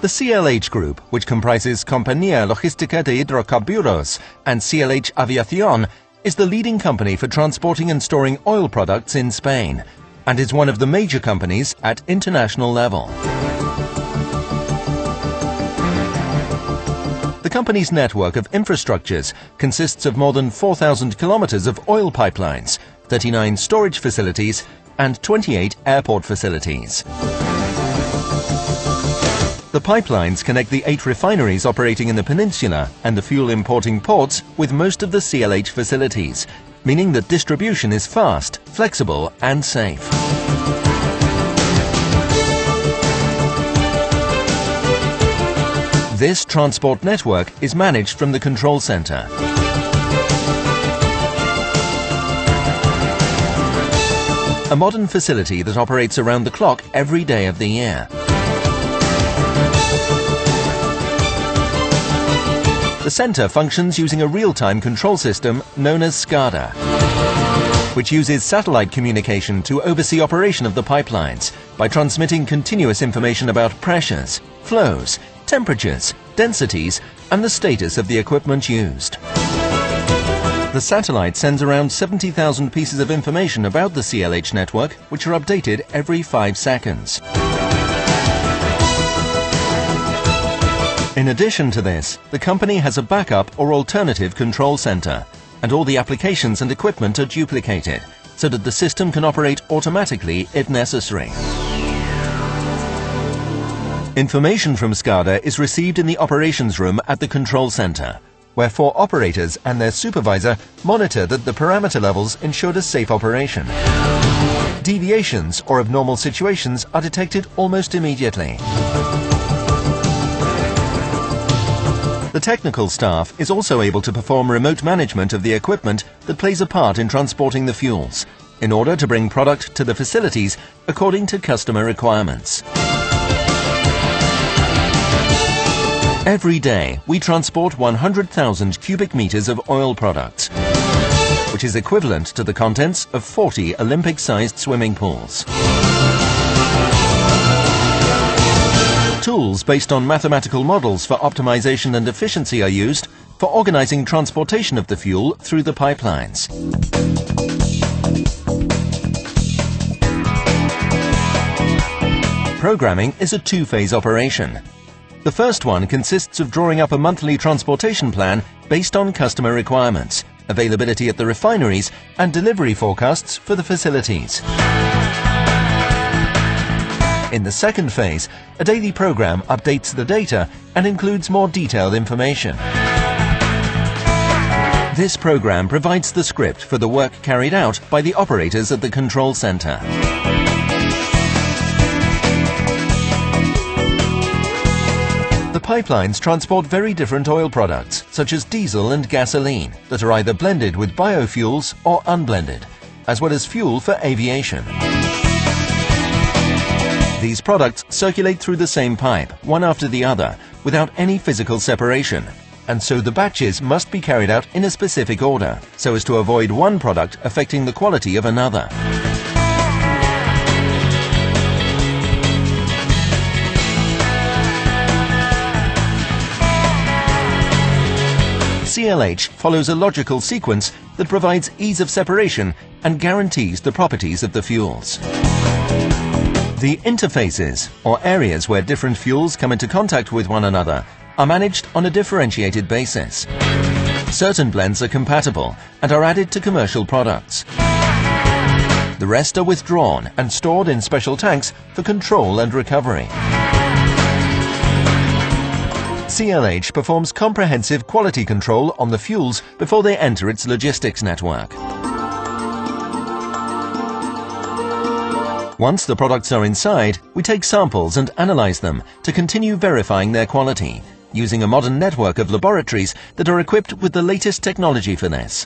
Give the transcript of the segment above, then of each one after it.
The CLH Group, which comprises Compañía Logística de Hidrocarburos and CLH Aviación, is the leading company for transporting and storing oil products in Spain, and is one of the major companies at international level. The company's network of infrastructures consists of more than 4,000 kilometers of oil pipelines, 39 storage facilities, and 28 airport facilities. The pipelines connect the 8 refineries operating in the peninsula and the fuel importing ports with most of the CLH facilities, meaning that distribution is fast, flexible, and safe. This transport network is managed from the control center. A modern facility that operates around the clock every day of the year. The center functions using a real-time control system known as SCADA, which uses satellite communication to oversee operation of the pipelines by transmitting continuous information about pressures, flows, temperatures, densities, and the status of the equipment used. The satellite sends around 70,000 pieces of information about the CLH network, which are updated every 5 seconds. In addition to this, the company has a backup or alternative control center, and all the applications and equipment are duplicated, so that the system can operate automatically if necessary. Information from SCADA is received in the operations room at the control center, where 4 operators and their supervisor monitor that the parameter levels ensure a safe operation. Deviations or abnormal situations are detected almost immediately. The technical staff is also able to perform remote management of the equipment that plays a part in transporting the fuels, in order to bring product to the facilities according to customer requirements. Every day, we transport 100,000 cubic meters of oil products, which is equivalent to the contents of 40 Olympic-sized swimming pools. Tools based on mathematical models for optimization and efficiency are used for organizing transportation of the fuel through the pipelines. Programming is a 2-phase operation. The first one consists of drawing up a monthly transportation plan based on customer requirements, availability at the refineries, and delivery forecasts for the facilities. In the second phase, a daily program updates the data and includes more detailed information. This program provides the script for the work carried out by the operators at the control center. The pipelines transport very different oil products, such as diesel and gasoline, that are either blended with biofuels or unblended, as well as fuel for aviation. These products circulate through the same pipe, one after the other, without any physical separation, and so the batches must be carried out in a specific order, so as to avoid one product affecting the quality of another. CLH follows a logical sequence that provides ease of separation and guarantees the properties of the fuels. The interfaces, or areas where different fuels come into contact with one another, are managed on a differentiated basis. Certain blends are compatible and are added to commercial products. The rest are withdrawn and stored in special tanks for control and recovery. CLH performs comprehensive quality control on the fuels before they enter its logistics network. Once the products are inside, we take samples and analyze them to continue verifying their quality, using a modern network of laboratories that are equipped with the latest technology for this.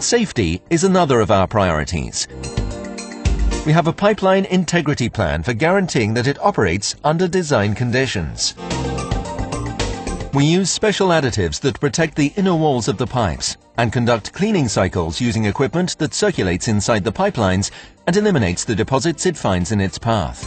Safety is another of our priorities. We have a pipeline integrity plan for guaranteeing that it operates under design conditions. We use special additives that protect the inner walls of the pipes, and conduct cleaning cycles using equipment that circulates inside the pipelines and eliminates the deposits it finds in its path.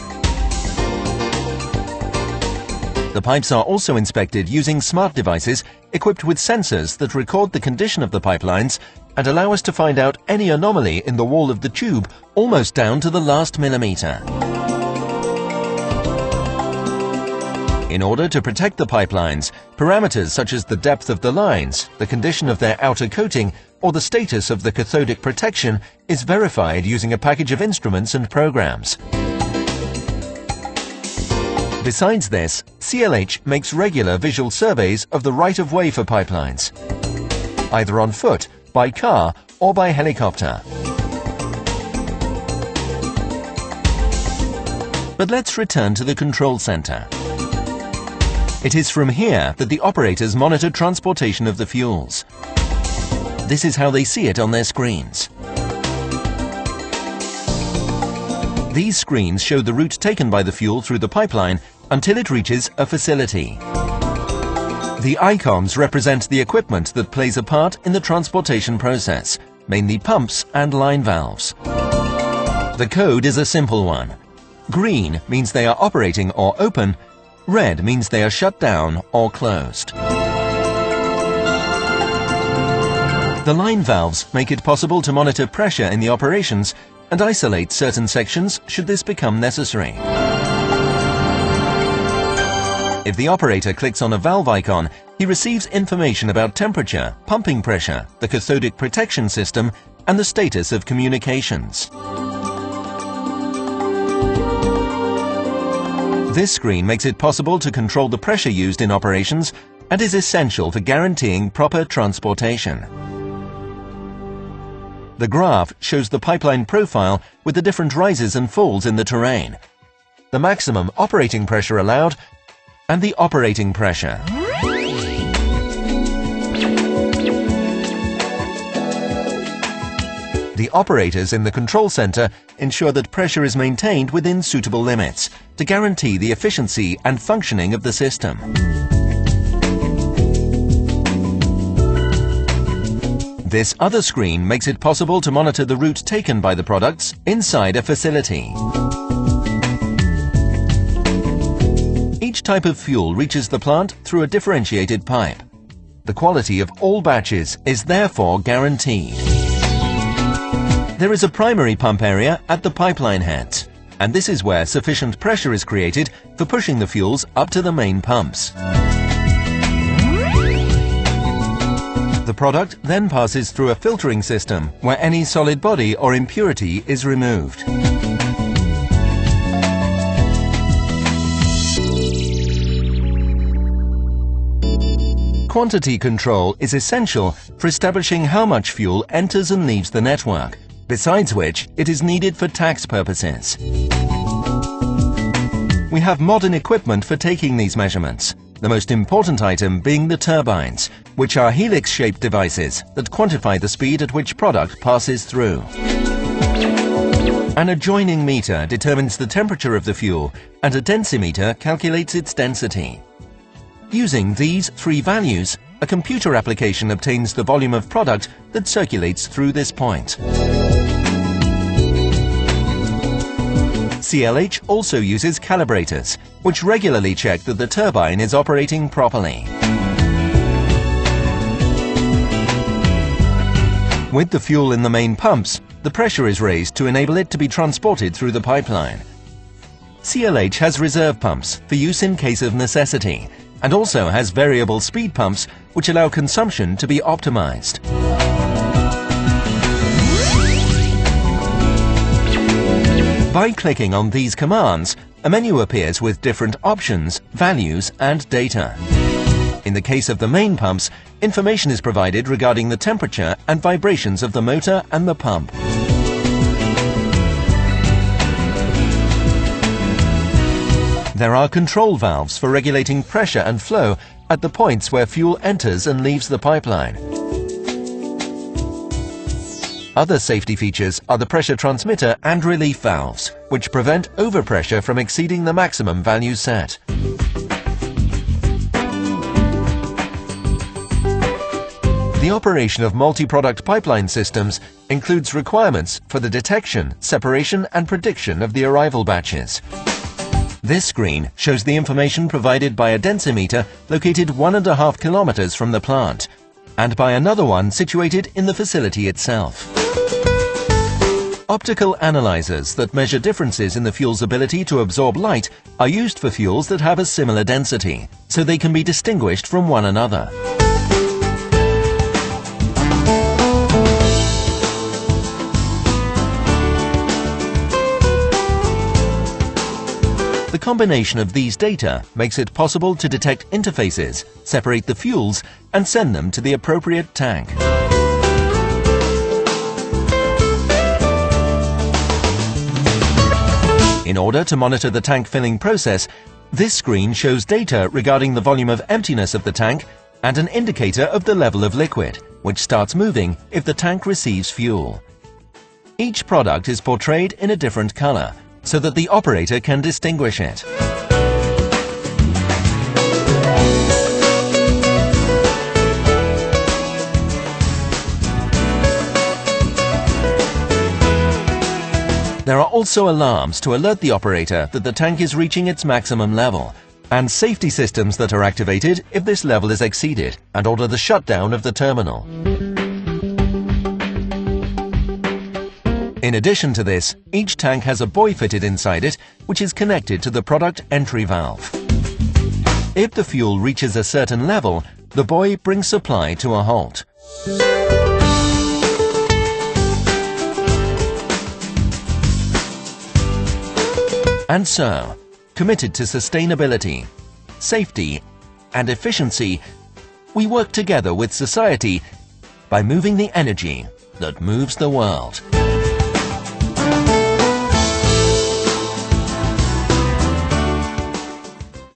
The pipes are also inspected using smart devices equipped with sensors that record the condition of the pipelines and allow us to find out any anomaly in the wall of the tube almost down to the last millimeter. In order to protect the pipelines, parameters such as the depth of the lines, the condition of their outer coating, or the status of the cathodic protection is verified using a package of instruments and programs. Besides this, CLH makes regular visual surveys of the right-of-way for pipelines, either on foot, by car, or by helicopter. But let's return to the control center. It is from here that the operators monitor transportation of the fuels. This is how they see it on their screens. These screens show the route taken by the fuel through the pipeline until it reaches a facility. The icons represent the equipment that plays a part in the transportation process, mainly pumps and line valves. The code is a simple one. Green means they are operating or open. Red means they are shut down or closed. The line valves make it possible to monitor pressure in the operations and isolate certain sections should this become necessary. If the operator clicks on a valve icon, he receives information about temperature, pumping pressure, the cathodic protection system, and the status of communications. This screen makes it possible to control the pressure used in operations and is essential for guaranteeing proper transportation. The graph shows the pipeline profile with the different rises and falls in the terrain, the maximum operating pressure allowed, and the operating pressure. The operators in the control center ensure that pressure is maintained within suitable limits to guarantee the efficiency and functioning of the system. This other screen makes it possible to monitor the route taken by the products inside a facility. Each type of fuel reaches the plant through a differentiated pipe. The quality of all batches is therefore guaranteed. There is a primary pump area at the pipeline heads, and this is where sufficient pressure is created for pushing the fuels up to the main pumps. The product then passes through a filtering system where any solid body or impurity is removed. Quantity control is essential for establishing how much fuel enters and leaves the network, besides which it is needed for tax purposes. We have modern equipment for taking these measurements, the most important item being the turbines, which are helix-shaped devices that quantify the speed at which product passes through. An adjoining meter determines the temperature of the fuel, and a densimeter calculates its density. Using these three values, a computer application obtains the volume of product that circulates through this point. CLH also uses calibrators, which regularly check that the turbine is operating properly. With the fuel in the main pumps, the pressure is raised to enable it to be transported through the pipeline. CLH has reserve pumps for use in case of necessity, and also has variable speed pumps which allow consumption to be optimized. By clicking on these commands, a menu appears with different options, values, and data. In the case of the main pumps, information is provided regarding the temperature and vibrations of the motor and the pump. There are control valves for regulating pressure and flow at the points where fuel enters and leaves the pipeline. Other safety features are the pressure transmitter and relief valves, which prevent overpressure from exceeding the maximum value set. The operation of multi-product pipeline systems includes requirements for the detection, separation and prediction of the arrival batches. This screen shows the information provided by a densimeter located 1.5 kilometers from the plant, and by another one situated in the facility itself. Optical analyzers that measure differences in the fuel's ability to absorb light are used for fuels that have a similar density, so they can be distinguished from one another. The combination of these data makes it possible to detect interfaces, separate the fuels, and send them to the appropriate tank. In order to monitor the tank filling process, this screen shows data regarding the volume of emptiness of the tank and an indicator of the level of liquid, which starts moving if the tank receives fuel. Each product is portrayed in a different color, so that the operator can distinguish it. There are also alarms to alert the operator that the tank is reaching its maximum level, and safety systems that are activated if this level is exceeded and order the shutdown of the terminal. In addition to this, each tank has a buoy fitted inside it, which is connected to the product entry valve. If the fuel reaches a certain level, the buoy brings supply to a halt. And so, committed to sustainability, safety, and efficiency, we work together with society by moving the energy that moves the world.